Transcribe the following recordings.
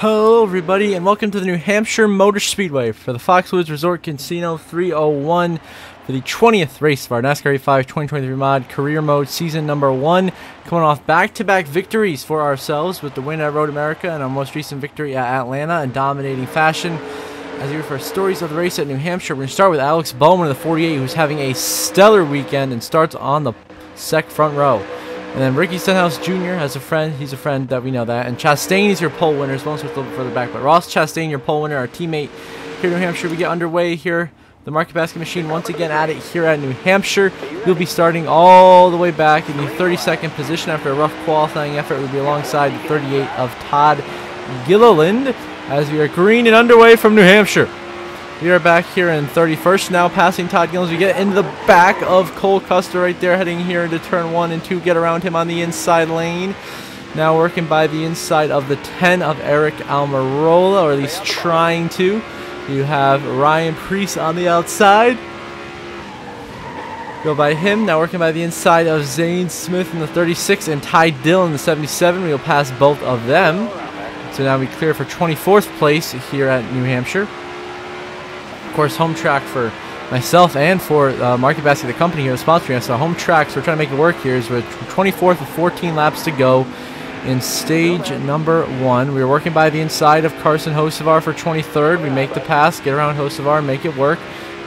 Hello everybody and welcome to the New Hampshire Motor Speedway for the Foxwoods Resort Casino 301 for the 20th race of our NASCAR 85 2023 mod career mode season number 1, coming off back-to-back victories for ourselves with the win at Road America and our most recent victory at Atlanta in dominating fashion. As you refer stories of the race at New Hampshire, we're going to start with Alex Bowman of the 48, who's having a stellar weekend and starts on the front row. And then Ricky Stenhouse Jr. has a friend. He's a friend that we know that. And Chastain is your pole winner. Bones a little bit further back. But Ross Chastain, your pole winner, our teammate here in New Hampshire. We get underway here. The Market Basket Machine once again at it here at New Hampshire. We'll be starting all the way back in the 32nd position after a rough qualifying effort. We'll be alongside the 38 of Todd Gilliland as we are green and underway from New Hampshire. We are back here in 31st now, passing Todd Gilliland. We get into the back of Cole Custer right there, heading here into turn 1 and 2. Get around him on the inside lane. Now working by the inside of the 10 of Eric Almirola, or at least trying to. You have Ryan Preece on the outside. Go by him. Now working by the inside of Zane Smith in the 36 and Ty Dillon in the 77. We'll pass both of them. So now we clear for 24th place here at New Hampshire. Of course, home track for myself and for Market Basket, the company here, sponsoring us. So home track, so we're trying to make it work here. Is with 24th with 14 laps to go in stage number 1. We are working by the inside of Carson Hocevar for 23rd. We make the pass, get around Hocevar, make it work.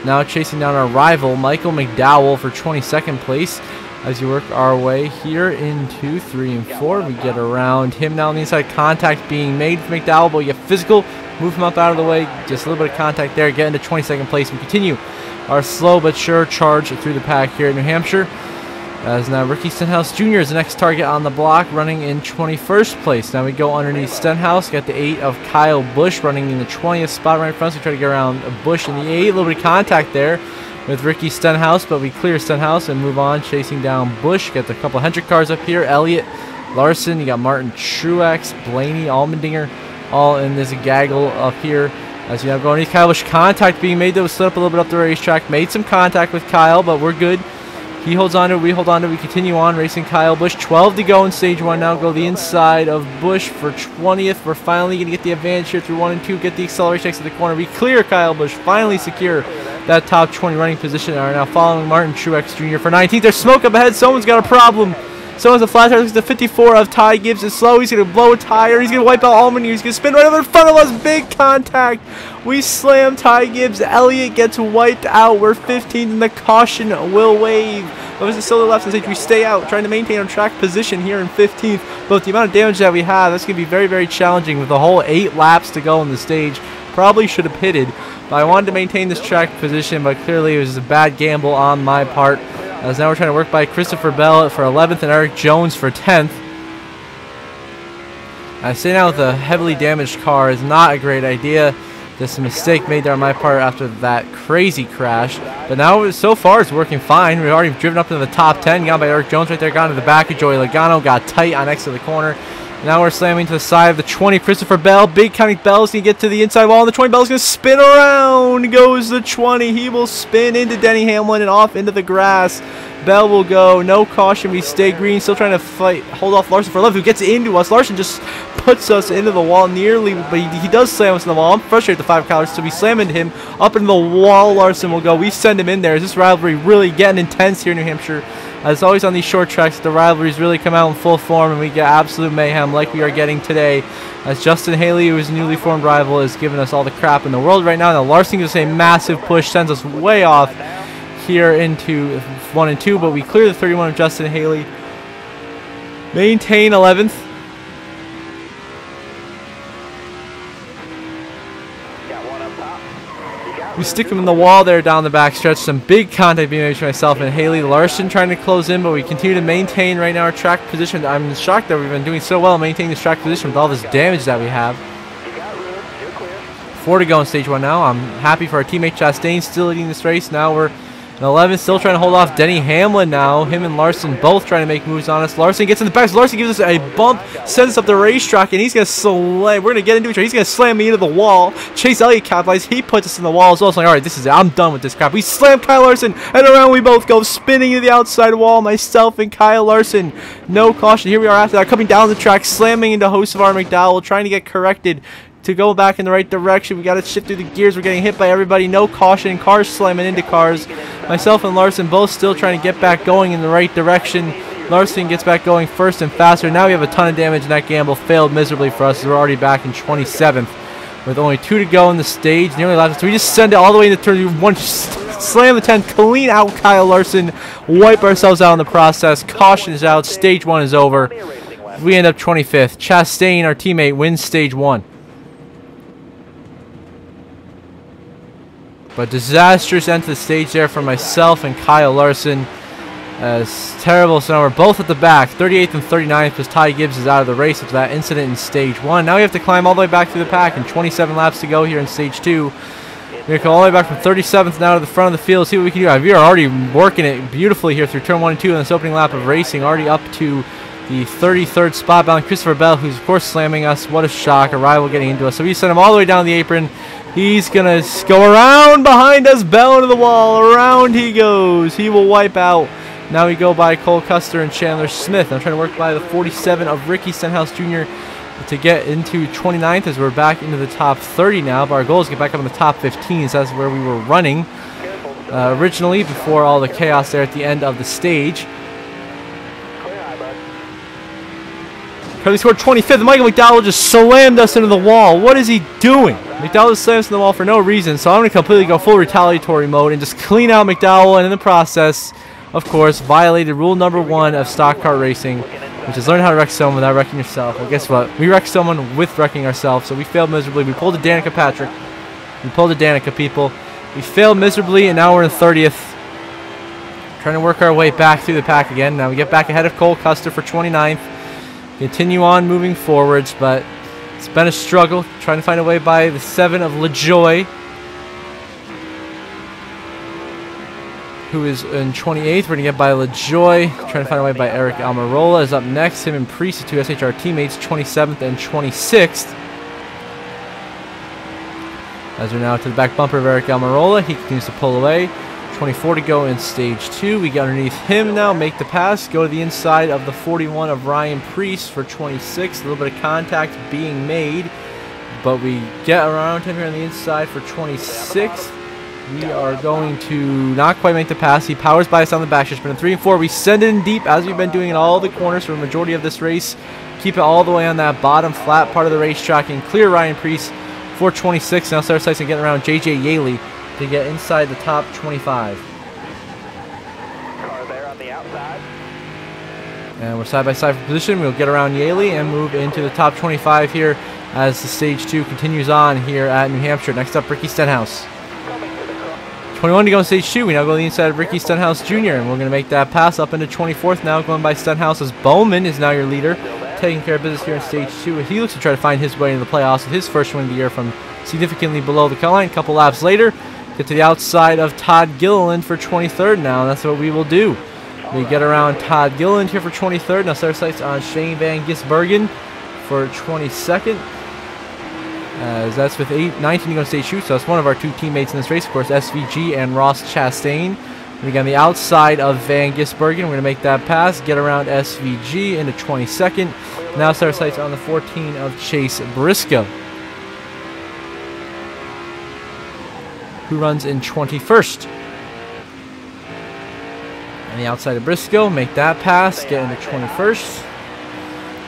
Now chasing down our rival, Michael McDowell, for 22nd place. As you work our way here into 3 and 4, we get around him now on the inside. Contact being made with McDowell, but we get physical. Move him up out of the way. Just a little bit of contact there. Get into 22nd place. We continue our slow but sure charge through the pack here in New Hampshire. As now Ricky Stenhouse Jr. is the next target on the block, running in 21st place. Now we go underneath Stenhouse. Got the 8 of Kyle Busch running in the 20th spot right in front. So we try to get around Busch in the 8. A little bit of contact there with Ricky Stenhouse, but we clear Stenhouse and move on, chasing down Busch. Got a couple Hendrick cars up here. Elliott, Larson, you got Martin Truex, Blaney, Allmendinger, all in this gaggle up here. As you know, going underneath Kyle Busch, contact being made that was slid up a little bit up the racetrack. Made some contact with Kyle, but we're good. He holds on to it, we hold on to it, we continue on racing Kyle Busch. 12 to go in stage 1 now. Go the inside of Busch for 20th. We're finally going to get the advantage here through 1 and 2. Get the acceleration exit the corner. We clear Kyle Busch, finally secure that top 20 running position. Are now following Martin Truex Jr. for 19th. There's smoke up ahead. Someone's got a problem. Someone's a flat tire. Looks at the 54 of Ty Gibbs is slow. He's going to blow a tire. He's going to wipe out Allman. He's going to spin right over in front of us. Big contact. We slam Ty Gibbs. Elliott gets wiped out. We're 15th and the caution will wave. Those are still the left stage. We stay out, trying to maintain our track position here in 15th. But with the amount of damage that we have, that's going to be very, very challenging with the whole 8 laps to go on the stage. Probably should have pitted, but I wanted to maintain this track position, but clearly it was a bad gamble on my part. As now we're trying to work by Christopher Bell for 11th and Eric Jones for 10th. I say now with a heavily damaged car is not a great idea. Just a mistake made there on my part after that crazy crash. But now, so far, it's working fine. We've already driven up to the top 10. Got by Eric Jones right there. Got into the back of Joey Logano. Got tight on next to the corner. Now we're slamming to the side of the 20. Christopher Bell. Big counting Bell's going to get to the inside wall. And the 20 Bell's going to spin around. Goes the 20. He will spin into Denny Hamlin and off into the grass. Bell will go. No caution. We stay green. Still trying to fight. Hold off Larson for 11, who gets into us. Larson just puts us into the wall nearly, but he does slam us in the wall. I'm frustrated with the 5 collars, so we slam into him. Up into the wall, Larson will go. We send him in there. Is this rivalry really getting intense here in New Hampshire? As always on these short tracks, the rivalries really come out in full form, and we get absolute mayhem like we are getting today. As Justin Haley, who is a newly formed rival, is giving us all the crap in the world right now. Now Larson gives us a massive push, sends us way off here into 1 and 2, but we clear the 31 of Justin Haley. Maintain 11th. We stick him in the wall there down the back stretch. Some big contact being made between myself and Haley. Larson trying to close in, but we continue to maintain right now our track position. I'm shocked that we've been doing so well maintaining this track position with all this damage that we have. 4 to go in stage 1 now. I'm happy for our teammate Chastain still leading this race. Now we're And 11 still trying to hold off Denny Hamlin now. Him and Larson both trying to make moves on us. Larson gets in the back. So Larson gives us a bump, sends us up the racetrack, and he's going to slam. We're going to get into each other. He's going to slam me into the wall. Chase Elliott capitalized. He puts us in the wall as well. So like, all right, this is it. I'm done with this crap. We slam Kyle Larson, and around we both go, spinning to the outside wall. Myself and Kyle Larson. No caution. Here we are after that, coming down the track, slamming into Hocevar McDowell, trying to get corrected to go back in the right direction. We got to shift through the gears. We're getting hit by everybody. No caution. Cars slamming into cars. Myself and Larson both still trying to get back going in the right direction. Larson gets back going first and faster. Now we have a ton of damage, and that gamble failed miserably for us. We're already back in 27th with only 2 to go in the stage. Nearly left. So we just send it all the way into turn 1. Slam the 10. Clean out Kyle Larson. Wipe ourselves out in the process. Caution is out. Stage 1 is over. We end up 25th. Chastain, our teammate, wins stage 1. But disastrous end to the stage there for myself and Kyle Larson. Terrible. So now we're both at the back, 38th and 39th, because Ty Gibbs is out of the race after that incident in stage 1. Now we have to climb all the way back through the pack, and 27 laps to go here in stage 2. We're going to come all the way back from 37th now to the front of the field, see what we can do. We are already working it beautifully here through turn 1 and 2 in this opening lap of racing, already up to the 33rd spot, bound Christopher Bell, who's of course slamming us. What a shock, a rival getting into us. So we send him all the way down the apron. He's going to go around behind us, Bell into the wall. Around he goes. He will wipe out. Now we go by Cole Custer and Chandler Smith. I'm trying to work by the 47 of Ricky Stenhouse Jr. to get into 29th as we're back into the top 30 now. But our goal is to get back up in the top 15, so that's where we were running originally before all the chaos there at the end of the stage. Currently scored 25th. Michael McDowell just slammed us into the wall. What is he doing? McDowell just slammed us into the wall for no reason, so I'm going to completely go full retaliatory mode and just clean out McDowell, and in the process, of course, violated rule number 1 of stock car racing, which is learn how to wreck someone without wrecking yourself. Well, guess what? We wrecked someone with wrecking ourselves, so we failed miserably. We pulled a Danica, Patrick. We pulled a Danica, people. We failed miserably, and now we're in 30th. Trying to work our way back through the pack again. Now we get back ahead of Cole Custer for 29th. Continue on moving forwards, but it's been a struggle trying to find a way by the 7 of LaJoy, who is in 28th. We're going to get by LaJoy. Trying to find a way by Eric Almirola is up next. Him and Priest, the 2 SHR teammates, 27th and 26th. As we're now to the back bumper of Eric Almirola, he continues to pull away. 24 to go in stage 2. We get underneath him now, make the pass, go to the inside of the 41 of Ryan Priest for 26. A little bit of contact being made, but we get around him here on the inside for 26. We are going to not quite make the pass. He powers by us on the backstretch, but in 3 and 4, we send it in deep, as we've been doing in all the corners for the majority of this race. Keep it all the way on that bottom flat part of the racetrack and clear Ryan Priest for 26. Now start sights and getting around JJ Yaley to get inside the top 25. Car there on the outside. And we're side by side for position. We'll get around Yaley and move into the top 25 here as the stage 2 continues on here at New Hampshire. Next up, Ricky Stenhouse. 21 to go in stage 2. We now go to the inside of Ricky Stenhouse Jr. and we're going to make that pass up into 24th now, going by Stenhouse as Bowman is now your leader, taking care of business here in stage 2. He looks to try to find his way into the playoffs with his first win of the year from significantly below the cut line. A couple laps later, get to the outside of Todd Gilliland for 23rd now, and that's what we will do. We get around Todd Gilliland here for 23rd. Now set our sights on Shane Van Gisbergen for 22nd. As that's with 19 to go stage 2, so that's one of our 2 teammates in this race, of course, SVG and Ross Chastain. We get on the outside of Van Gisbergen. We're going to make that pass, get around SVG into 22nd. Now set our sights on the 14 of Chase Briscoe, who runs in 21st. On the outside of Briscoe, make that pass, get into 21st.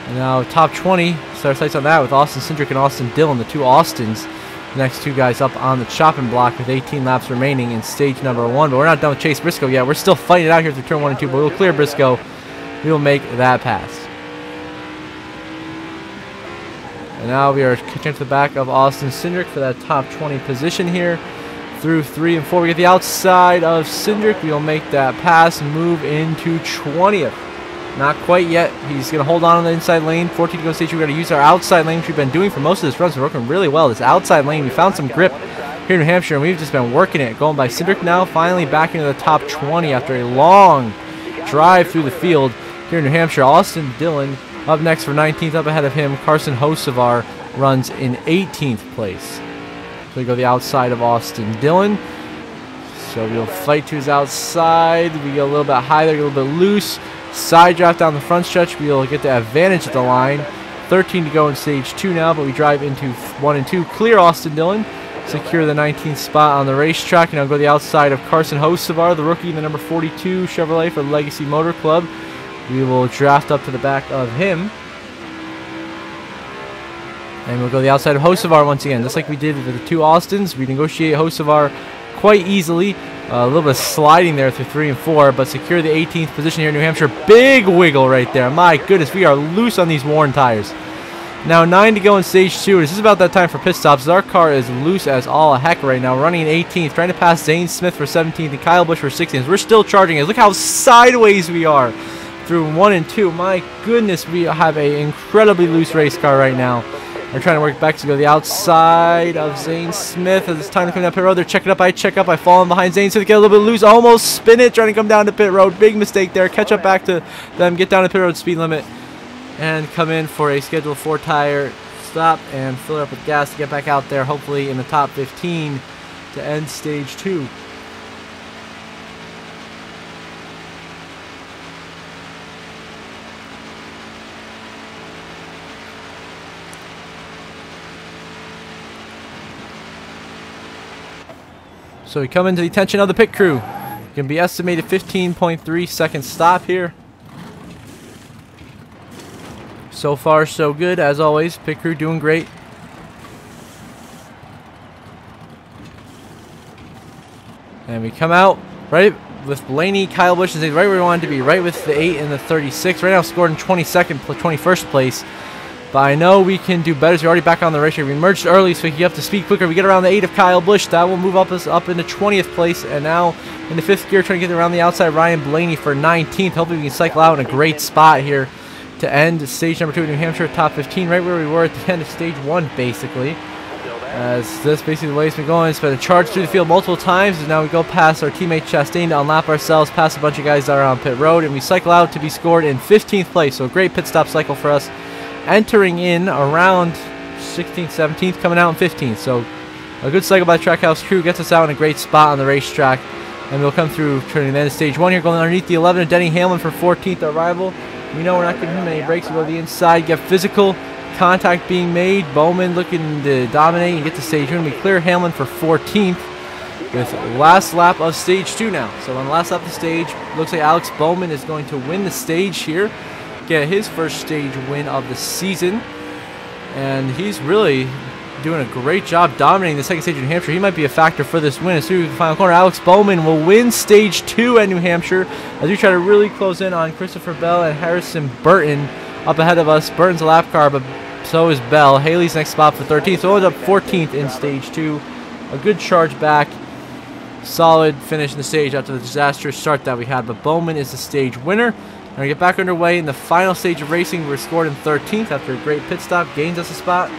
And now top 20, set our sights on that with Austin Cindric and Austin Dillon, the 2 Austins. The next 2 guys up on the chopping block with 18 laps remaining in stage number 1. But we're not done with Chase Briscoe yet. We're still fighting it out here through turn 1 and 2, but we'll clear Briscoe. We will make that pass. And now we are catching up to the back of Austin Cindric for that top 20 position here. Through 3 and 4, we get the outside of Cindric. We will make that pass and move into 20th. Not quite yet. He's going to hold on the inside lane. 14 to go stage. We're going to use our outside lane, which we've been doing for most of this run. So we're working really well. This outside lane, we found some grip here in New Hampshire, and we've just been working it. Going by Cindric now, finally back into the top 20 after a long drive through the field here in New Hampshire. Austin Dillon up next for 19th. Up ahead of him, Carson Hocevar runs in 18th place. So we go the outside of Austin Dillon. So we'll fight to his outside. We get a little bit high there, a little bit loose. Side draft down the front stretch. We'll get the advantage at the line. 13 to go in stage 2 now, but we drive into 1 and 2. Clear Austin Dillon. Secure the 19th spot on the racetrack. And I'll go the outside of Carson Hocevar, the rookie in the number 42 Chevrolet for Legacy Motor Club. We will draft up to the back of him. And we'll go the outside of Hocevar once again. Just like we did with the 2 Austins, we negotiate Hocevar quite easily. A little bit of sliding there through 3 and 4, but secure the 18th position here in New Hampshire. Big wiggle right there. My goodness, we are loose on these worn tires. Now 9 to go in stage 2. This is about that time for pit stops. Our car is loose as all heck right now. Running in 18th, trying to pass Zane Smith for 17th and Kyle Busch for 16th. We're still charging it. Look how sideways we are through 1 and 2. My goodness, we have an incredibly loose race car right now. We're trying to work back to go the outside of Zane Smith as it's time to come down pit road. They're checking up. I check up. I fall in behind Zane Smith. Get a little bit loose. Almost spin it. Trying to come down to pit road. Big mistake there. Catch up back to them. Get down to pit road speed limit. And come in for a scheduled 4 tire stop and fill it up with gas to get back out there. Hopefully in the top 15 to end stage 2. So we come into the attention of the pit crew. Can be estimated 15.3 second stop here. So far, so good. As always, pit crew doing great. And we come out right with Blaney, Kyle Busch, and right where we wanted to be. Right with the 8 and the 36. Right now scored in 21st place. But I know we can do better. So we're already back on the race here. We merged early so we can get up to speed quicker. We get around the 8 of Kyle Busch. That will move us up into 20th place. And now in the 5th gear, trying to get around the outside, Ryan Blaney for 19th. Hopefully we can cycle out in a great spot here to end stage number 2 in New Hampshire, top 15, right where we were at the end of stage 1, basically. As this basically the way it's been going. It's been a charge through the field multiple times. And now we go past our teammate Chastain to unlap ourselves, past a bunch of guys that are on pit road, and we cycle out to be scored in 15th place. So a great pit stop cycle for us. Entering in around 16th, 17th, coming out in 15th. So a good cycle by the Trackhouse crew gets us out in a great spot on the racetrack. And we'll come through turning the end of stage 1 here, going underneath the 11 of Denny Hamlin for 14th, our rival. We know we're not giving him any breaks. We go to the inside, get physical contact being made. Bowman looking to dominate and get to stage 1. We clear Hamlin for 14th with last lap of stage 2 now. So on the last lap of the stage, looks like Alex Bowman is going to win the stage here. Get his first stage win of the season, and he's really doing a great job dominating the second stage in New Hampshire. He might be a factor for this win. As through the final corner, Alex Bowman will win stage 2 at New Hampshire as we try to really close in on Christopher Bell and Harrison Burton up ahead of us. Burton's a lap car, but so is Bell. Haley's next spot for 13th, so ends up 14th in stage 2. A good charge back, solid finish in the stage after the disastrous start that we had, but Bowman is the stage winner. And we get back underway in the final stage of racing. We're scored in 13th after a great pit stop. Gains us a spot.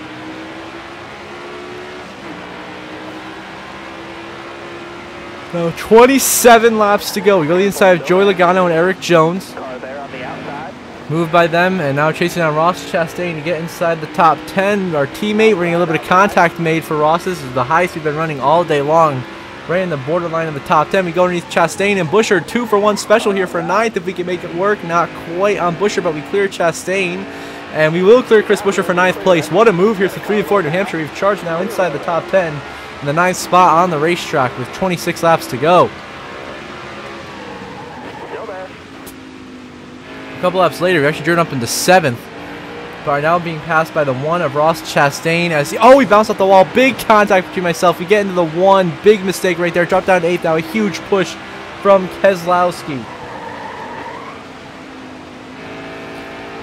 So 27 laps to go. We go to the inside of Joey Logano and Eric Jones. Moved by them, and now chasing down Ross Chastain to get inside the top 10. Our teammate, we're getting a little bit of contact made for Ross. This is the highest we've been running all day long. Right in the borderline of the top 10. We go underneath Chastain and Buescher. 2 for 1 special here for 9th if we can make it work. Not quite on Buescher, but we clear Chastain. And we will clear Chris Buescher for 9th place. What a move here for 3 and 4 New Hampshire. We've charged now inside the top 10. In the 9th spot on the racetrack with 26 laps to go. A couple laps later, we actually driven up into 7th. But are now being passed by the 1 of Ross Chastain as we bounced off the wall. Big contact between myself. We get into the 1. Big mistake right there. Drop down to 8th now. A huge push from Keselowski.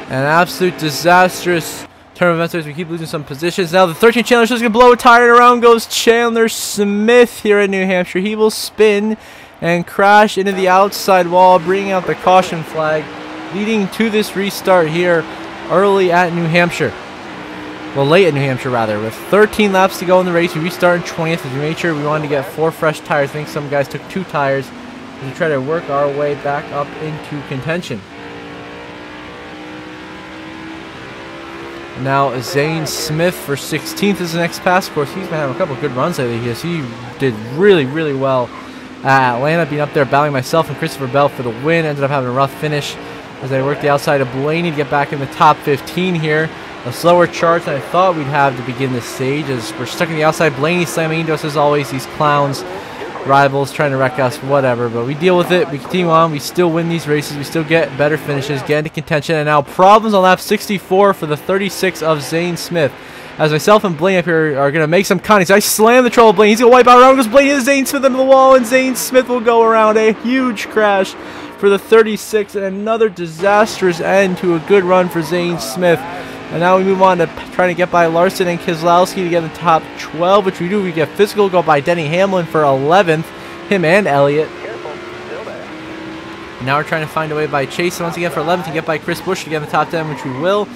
An absolute disastrous turn of events as we keep losing some positions. Now the 13th Chandler Smith's going to blow a tire, and around goes Chandler Smith here in New Hampshire. He will spin and crash into the outside wall, bringing out the caution flag, leading to this restart here early at New Hampshire. Well, late in New Hampshire, rather. With 13 laps to go in the race, we restart in 20th as we made sure we wanted to get 4 fresh tires. I think some guys took 2 tires as we try to work our way back up into contention. Now, Zane Smith for 16th is the next pass. Of course, he's been having a couple of good runs lately. He did really, really well at Atlanta, being up there battling myself and Christopher Bell for the win. Ended up having a rough finish as I worked the outside of Blaney to get back in the top 15 here. A slower charge than I thought we'd have to begin this stage as we're stuck in the outside. Blaney slamming into us as always. These clowns, rivals trying to wreck us, whatever. But we deal with it. We continue on. We still win these races. We still get better finishes, get into contention. And now problems on lap 64 for the 36 of Zane Smith. As myself and Blaney up here are going to make some contacts. I slam the troll of Blaney. He's going to wipe out around. Goes Blaney to Zane Smith into the wall. And Zane Smith will go around. A huge crash for the 36. And another disastrous end to a good run for Zane Smith. And now we move on to trying to get by Larson and Keselowski to get in the top 12, which we do. We get physical, go by Denny Hamlin for 11th, him and Elliott. Now we're trying to find a way by Chase once again for 11th to get by Chris Busch to get in the top 10, which we will.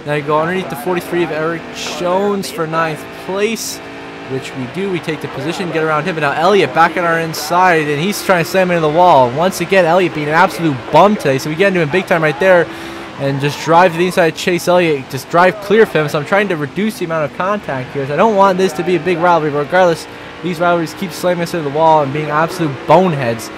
Now you go underneath the 43 of Eric Jones for 9th place, which we do. We take the position, get around him, but now Elliott back on our inside, and he's trying to slam into the wall. Once again, Elliott being an absolute bum today, so we get into him big time right there. And just drive to the inside of Chase Elliott, just drive clear of him. So I'm trying to reduce the amount of contact here. I don't want this to be a big rivalry, but regardless, these rivalries keep slamming us into the wall and being absolute boneheads.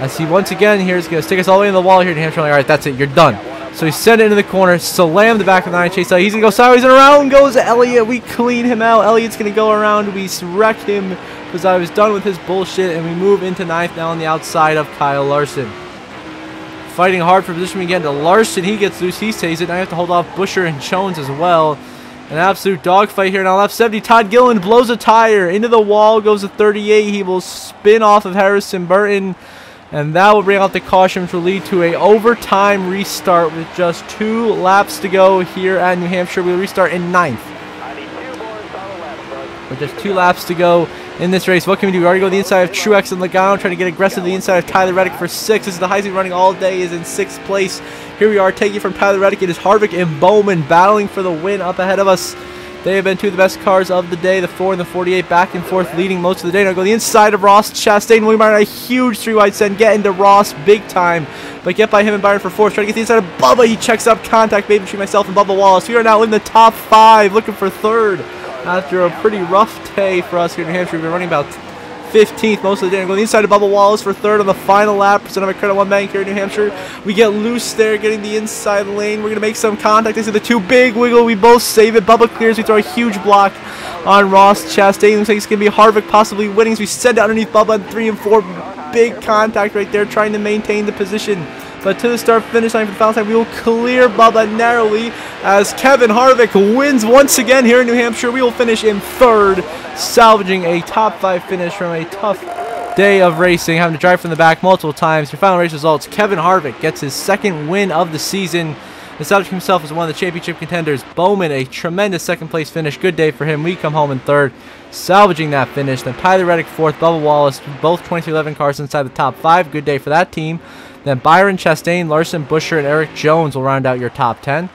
As he once again here is going to stick us all the way in the wall here in New Hampshire. Like, all right, that's it, you're done. So he sent it into the corner, slammed the back of the 9 Chase Elliott. He's going to go sideways and around goes Elliott. We clean him out. Elliott's going to go around. We wreck him because I was done with his bullshit, and we move into 9th now on the outside of Kyle Larson. Fighting hard for position again to Larson. He gets loose. He saves it. Now I have to hold off Buescher and Jones as well. An absolute dogfight here. Now left 70. Todd Gilliland blows a tire. Into the wall goes a 38. He will spin off of Harrison Burton. And that will bring out the caution, which will lead to a overtime restart with just 2 laps to go here at New Hampshire. We'll restart in 9th. With just 2 laps to go in this race. What can we do? We already go to the inside of Truex and Logano, trying to get aggressive to the inside of Tyler Reddick for 6th. This is the Heisman running all day, is in 6th place. Here we are taking from Tyler Reddick. It is Harvick and Bowman battling for the win up ahead of us. They have been 2 of the best cars of the day. The 4 and the 48 back and forth leading most of the day. Now go to the inside of Ross Chastain. William Byron, a huge 3-wide send. Get into Ross big time. But get by him and Byron for 4th. Trying to get the inside of Bubba. He checks up contact made between myself and Bubba Wallace. We are now in the top 5 looking for 3rd. After a pretty rough day for us here in New Hampshire. We've been running about 15th most of the day. I'm going inside of Bubba Wallace for 3rd on the final lap. Percent of my credit 1 bank here in New Hampshire. We get loose there, getting the inside lane. We're going to make some contact. They see the 2 big wiggle. We both save it. Bubba clears. We throw a huge block on Ross Chastain. Looks like it's going to be Harvick possibly winning. So we send it underneath Bubba on 3 and 4. Big contact right there, trying to maintain the position. But to the start finish line for the final time, we will clear Bubba narrowly as Kevin Harvick wins once again here in New Hampshire. We will finish in 3rd, salvaging a top 5 finish from a tough day of racing, having to drive from the back multiple times. Your final race results: Kevin Harvick gets his 2nd win of the season, establishing himself as one of the championship contenders. Bowman, a tremendous 2nd place finish. Good day for him. We come home in 3rd, salvaging that finish. Then Tyler Reddick 4th, Bubba Wallace, both 2311 cars inside the top 5. Good day for that team. Then Byron, Chastain, Larson, Buescher, and Eric Jones will round out your top 10.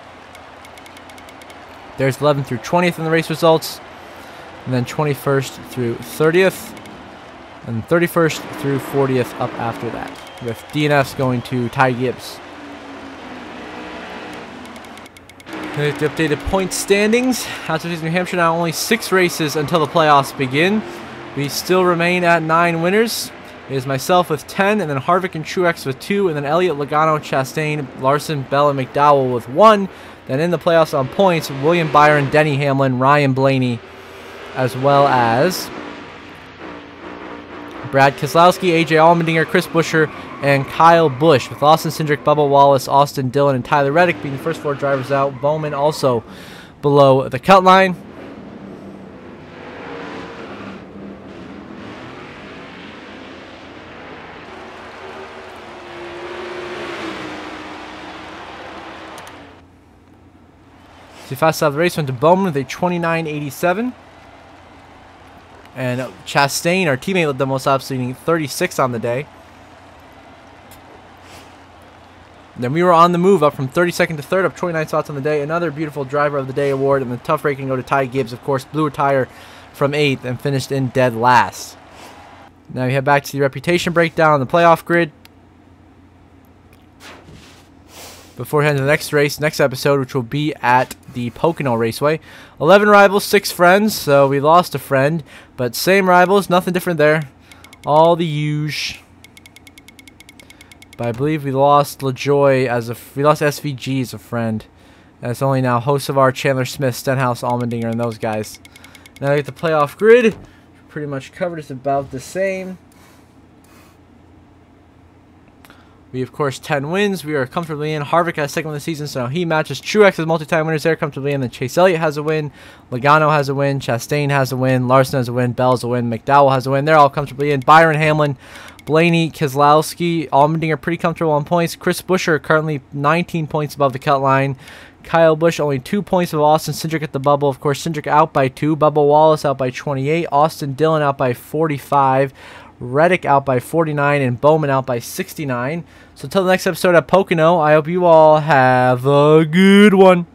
There's 11th through 20th in the race results. And then 21st through 30th. And 31st through 40th up after that. With DNFs going to Ty Gibbs. The updated point standings. Outside New Hampshire now only 6 races until the playoffs begin. We still remain at 9 winners. It is myself with 10, and then Harvick and Truex with 2, and then Elliott, Logano, Chastain, Larson, Bell, and McDowell with 1. Then in the playoffs on points, William Byron, Denny Hamlin, Ryan Blaney, as well as Brad Keselowski, AJ Allmendinger, Chris Buescher, and Kyle Busch, with Austin Cindric, Bubba Wallace, Austin Dillon, and Tyler Reddick being the first 4 drivers out. Bowman also below the cut line. The fastest out of the race went to Bowman with a 29.87. And Chastain, our teammate, led the most laps, leading 36 on the day. Then we were on the move, up from 32nd to 3rd, up 29 spots on the day. Another beautiful Driver of the Day award, and the tough rate can go to Ty Gibbs, of course. Blew a tire from 8th and finished in dead last. Now we head back to the reputation breakdown on the playoff grid. Before heading to the next race, next episode, which will be at the Pocono Raceway. 11 rivals, 6 friends, so we lost a friend, but same rivals, nothing different there. All the huge. But I believe we lost LaJoy we lost SVG as a friend. And it's only now Hocevar, Chandler Smith, Stenhouse, Allmendinger, and those guys. Now we get the playoff grid. Pretty much covered. It's about the same. We, of course, 10 wins. We are comfortably in. Harvick has second win of the season, so he matches Truex as multi-time winners there comfortably in. Then Chase Elliott has a win. Logano has a win. Chastain has a win. Larson has a win. Bell has a win. McDowell has a win. They're all comfortably in. Byron, Hamlin, Blaney, Keselowski, Allmendinger pretty comfortable on points. Chris Buescher currently 19 points above the cut line. Kyle Busch only 2 points of Austin Cindric at the bubble. Of course, Cindric out by 2. Bubba Wallace out by 28. Austin Dillon out by 45. Reddick out by 49. And Bowman out by 69. So until the next episode at Pocono, I hope you all have a good one.